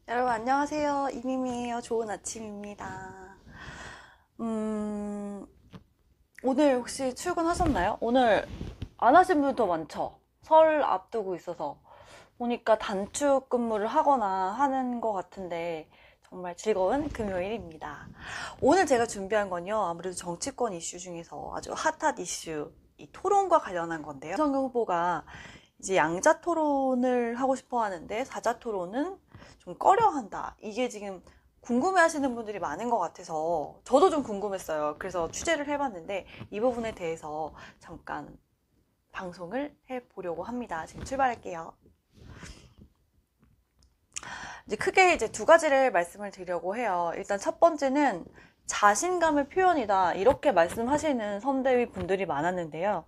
여러분 안녕하세요. 이미미예요. 좋은 아침입니다. 오늘 혹시 출근하셨나요? 오늘 안 하신 분도 많죠? 설 앞두고 있어서 보니까 단축 근무를 하거나 하는 것 같은데 정말 즐거운 금요일입니다. 오늘 제가 준비한 건요. 아무래도 정치권 이슈 중에서 아주 핫한 이슈, 이 토론과 관련한 건데요. 윤석열 후보가 이제 양자 토론을 하고 싶어 하는데 사자 토론은 좀 꺼려 한다. 이게 지금 궁금해 하시는 분들이 많은 것 같아서 저도 좀 궁금했어요. 그래서 취재를 해봤는데 이 부분에 대해서 잠깐 방송을 해보려고 합니다. 지금 출발할게요. 이제 크게 두 가지를 말씀을 드리려고 해요. 일단 첫 번째는 자신감의 표현이다. 이렇게 말씀하시는 선대위 분들이 많았는데요.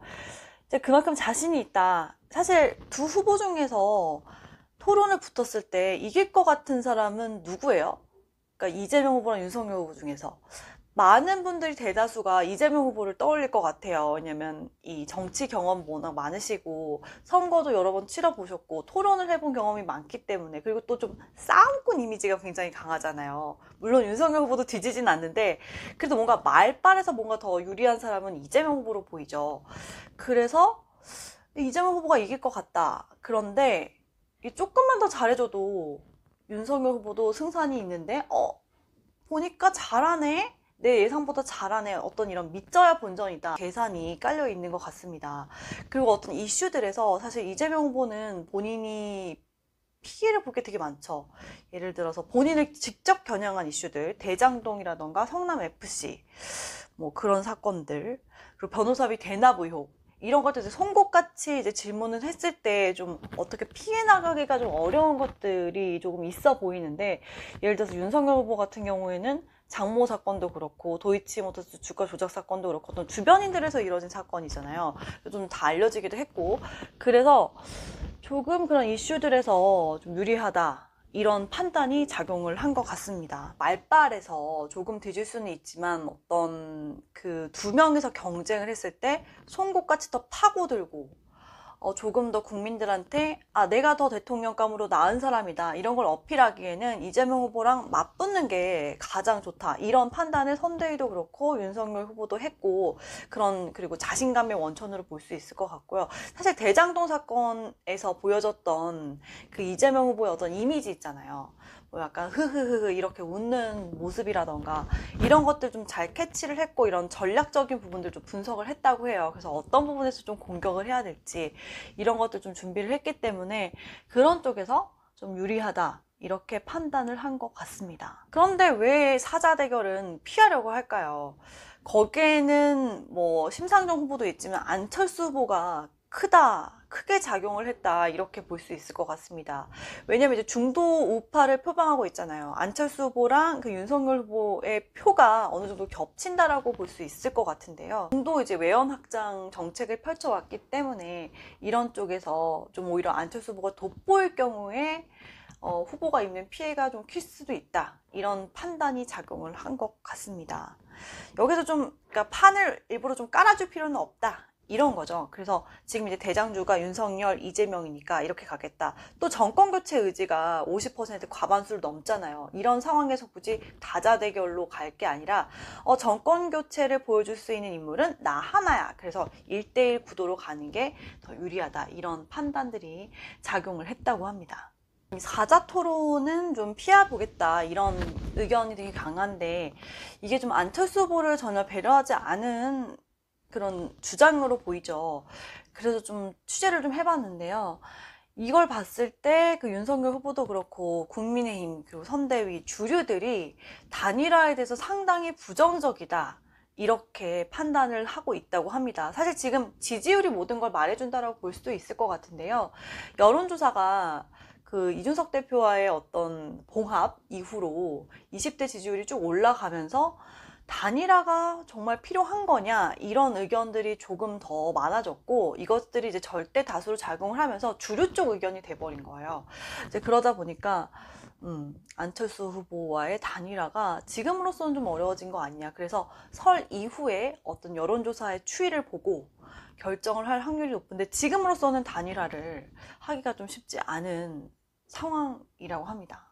이제 그만큼 자신이 있다. 사실 두 후보 중에서 토론을 붙었을 때 이길 것 같은 사람은 누구예요? 그러니까 이재명 후보랑 윤석열 후보 중에서 많은 분들이 대다수가 이재명 후보를 떠올릴 것 같아요. 왜냐면 이 정치 경험 워낙 많으시고 선거도 여러 번 치러보셨고 토론을 해본 경험이 많기 때문에, 그리고 또 좀 싸움꾼 이미지가 굉장히 강하잖아요. 물론 윤석열 후보도 뒤지진 않는데 그래도 뭔가 말빨에서 뭔가 더 유리한 사람은 이재명 후보로 보이죠. 그래서 이재명 후보가 이길 것 같다. 그런데 조금만 더 잘해줘도 윤석열 후보도 승산이 있는데 보니까 잘하네? 내 예상보다 잘하네. 어떤 이런 믿져야 본전이다. 계산이 깔려 있는 것 같습니다. 그리고 어떤 이슈들에서 사실 이재명 후보는 본인이 피해를 볼 게 되게 많죠. 예를 들어서 본인을 직접 겨냥한 이슈들, 대장동이라던가 성남FC, 뭐 그런 사건들, 그리고 변호사비 대납 의혹, 이런 것들 이제 송곳같이 이제 질문을 했을 때 좀 어떻게 피해 나가기가 좀 어려운 것들이 조금 있어 보이는데, 예를 들어서 윤석열 후보 같은 경우에는 장모 사건도 그렇고 도이치모터스 주가 조작 사건도 그렇고 어떤 주변인들에서 이뤄진 사건이잖아요. 좀 다 알려지기도 했고, 그래서 조금 그런 이슈들에서 좀 유리하다, 이런 판단이 작용을 한 것 같습니다. 말빨에서 조금 뒤질 수는 있지만 어떤 그 두 명이서 경쟁을 했을 때 송곳같이 더 파고들고 조금 더 국민들한테 내가 더 대통령감으로 나은 사람이다, 이런 걸 어필하기에는 이재명 후보랑 맞붙는 게 가장 좋다, 이런 판단을 선대위도 그렇고 윤석열 후보도 했고, 그리고 자신감의 원천으로 볼 수 있을 것 같고요. 사실 대장동 사건에서 보여졌던 그 이재명 후보의 어떤 이미지 있잖아요. 뭐 약간 흐흐흐 이렇게 웃는 모습이라던가 이런 것들 좀 잘 캐치를 했고, 이런 전략적인 부분들 좀 분석을 했다고 해요. 그래서 어떤 부분에서 좀 공격을 해야 될지 이런 것들 좀 준비를 했기 때문에 그런 쪽에서 좀 유리하다, 이렇게 판단을 한 것 같습니다. 그런데 왜 사자 대결은 피하려고 할까요? 거기에는 뭐 심상정 후보도 있지만 안철수 후보가 크게 작용을 했다, 이렇게 볼 수 있을 것 같습니다. 왜냐면 이제 중도 우파를 표방하고 있잖아요. 안철수 후보랑 그 윤석열 후보의 표가 어느 정도 겹친다라고 볼 수 있을 것 같은데요. 중도 이제 외연 확장 정책을 펼쳐왔기 때문에 이런 쪽에서 좀 오히려 안철수 후보가 돋보일 경우에 후보가 입는 피해가 좀 클 수도 있다, 이런 판단이 작용을 한 것 같습니다. 여기서 그러니까 판을 일부러 좀 깔아줄 필요는 없다, 이런 거죠. 그래서 지금 이제 대장주가 윤석열, 이재명이니까 이렇게 가겠다. 또 정권 교체 의지가 50% 과반수를 넘잖아요. 이런 상황에서 굳이 다자 대결로 갈 게 아니라 정권 교체를 보여줄 수 있는 인물은 나 하나야. 그래서 1대1 구도로 가는 게 더 유리하다, 이런 판단들이 작용을 했다고 합니다. 사자 토론은 좀 피해보겠다, 이런 의견이 되게 강한데 이게 좀 안철수 후보를 전혀 배려하지 않은 그런 주장으로 보이죠. 그래서 좀 취재를 좀 해봤는데요. 이걸 봤을 때 그 윤석열 후보도 그렇고 국민의힘 그리고 선대위 주류들이 단일화에 대해서 상당히 부정적이다, 이렇게 판단을 하고 있다고 합니다. 사실 지금 지지율이 모든 걸 말해준다라고 볼 수도 있을 것 같은데요. 여론조사가 그 이준석 대표와의 어떤 봉합 이후로 20대 지지율이 쭉 올라가면서 단일화가 정말 필요한 거냐, 이런 의견들이 조금 더 많아졌고, 이것들이 이제 절대 다수로 작용을 하면서 주류 쪽 의견이 돼버린 거예요. 이제 그러다 보니까 안철수 후보와의 단일화가 지금으로서는 좀 어려워진 거 아니냐. 그래서 설 이후에 어떤 여론조사의 추이를 보고 결정을 할 확률이 높은데 지금으로서는 단일화를 하기가 좀 쉽지 않은 상황이라고 합니다.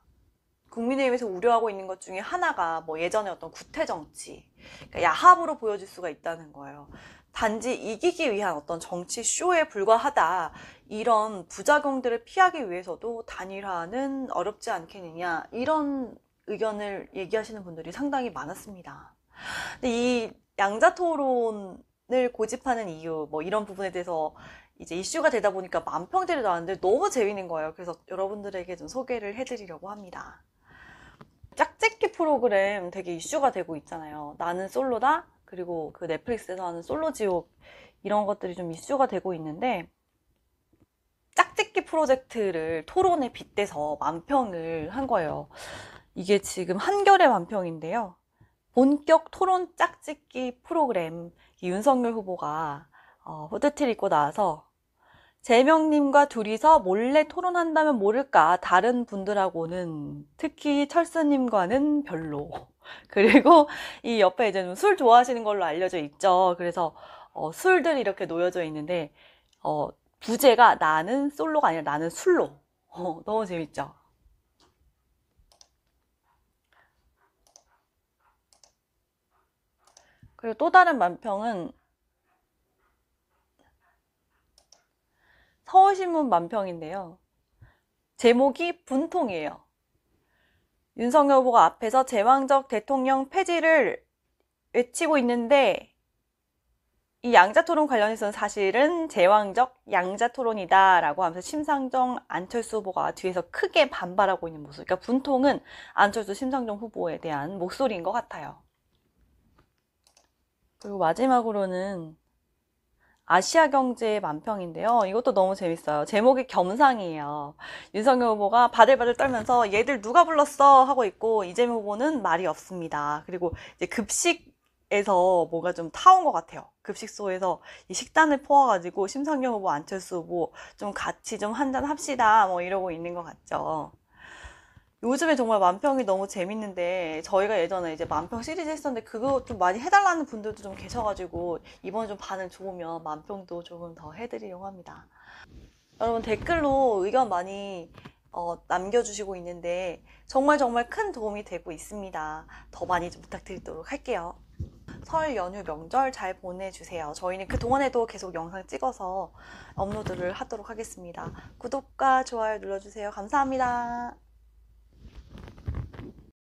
국민의힘에서 우려하고 있는 것 중에 하나가 뭐 예전에 어떤 구태 정치, 그러니까 야합으로 보여질 수가 있다는 거예요. 단지 이기기 위한 어떤 정치 쇼에 불과하다. 이런 부작용들을 피하기 위해서도 단일화는 어렵지 않겠느냐. 이런 의견을 얘기하시는 분들이 상당히 많았습니다. 근데 이 양자 토론을 고집하는 이유, 뭐 이런 부분에 대해서 이제 이슈가 되다 보니까 만평들이 나왔는데 너무 재밌는 거예요. 그래서 여러분들에게 좀 소개를 해드리려고 합니다. 짝짓기 프로그램 되게 이슈가 되고 있잖아요. 나는 솔로다. 그리고 그 넷플릭스에서 하는 솔로지옥 이런 것들이 좀 이슈가 되고 있는데 짝짓기 프로젝트를 토론에 빗대서 만평을 한 거예요. 이게 지금 한겨레 만평인데요. 본격 토론 짝짓기 프로그램 윤석열 후보가 후드티를 입고 나와서 재명님과 둘이서 몰래 토론한다면 모를까 다른 분들하고는 특히 철수님과는 별로. 그리고 이 옆에 이제 술 좋아하시는 걸로 알려져 있죠. 그래서 술들이 이렇게 놓여져 있는데 부제가 나는 솔로가 아니라 나는 술로. 너무 재밌죠. 그리고 또 다른 만평은 서울신문 만평인데요. 제목이 분통이에요. 윤석열 후보가 앞에서 제왕적 대통령 폐지를 외치고 있는데 이 양자토론 관련해서는 사실은 제왕적 양자토론이다 라고 하면서 심상정, 안철수 후보가 뒤에서 크게 반발하고 있는 모습. 그러니까 분통은 안철수, 심상정 후보에 대한 목소리인 것 같아요. 그리고 마지막으로는 아시아경제 만평인데요. 이것도 너무 재밌어요. 제목이 겸상이에요. 윤석열 후보가 바들바들 떨면서 얘들 누가 불렀어? 하고 있고 이재명 후보는 말이 없습니다. 그리고 이제 급식에서 뭐가 좀 타온 것 같아요. 급식소에서 이 식단을 퍼와가지고 심상정 후보, 안철수 후보 좀 같이 좀 한잔 합시다 뭐 이러고 있는 것 같죠. 요즘에 정말 만평이 너무 재밌는데 저희가 예전에 이제 만평 시리즈 했었는데 그거 좀 많이 해달라는 분들도 좀 계셔가지고 이번에 좀 반응 좋으면 만평도 조금 더 해드리려고 합니다. 여러분 댓글로 의견 많이 남겨주시고 있는데 정말 큰 도움이 되고 있습니다. 더 많이 좀 부탁드리도록 할게요. 설 연휴 명절 잘 보내주세요. 저희는 그동안에도 계속 영상 찍어서 업로드를 하도록 하겠습니다. 구독과 좋아요 눌러주세요. 감사합니다.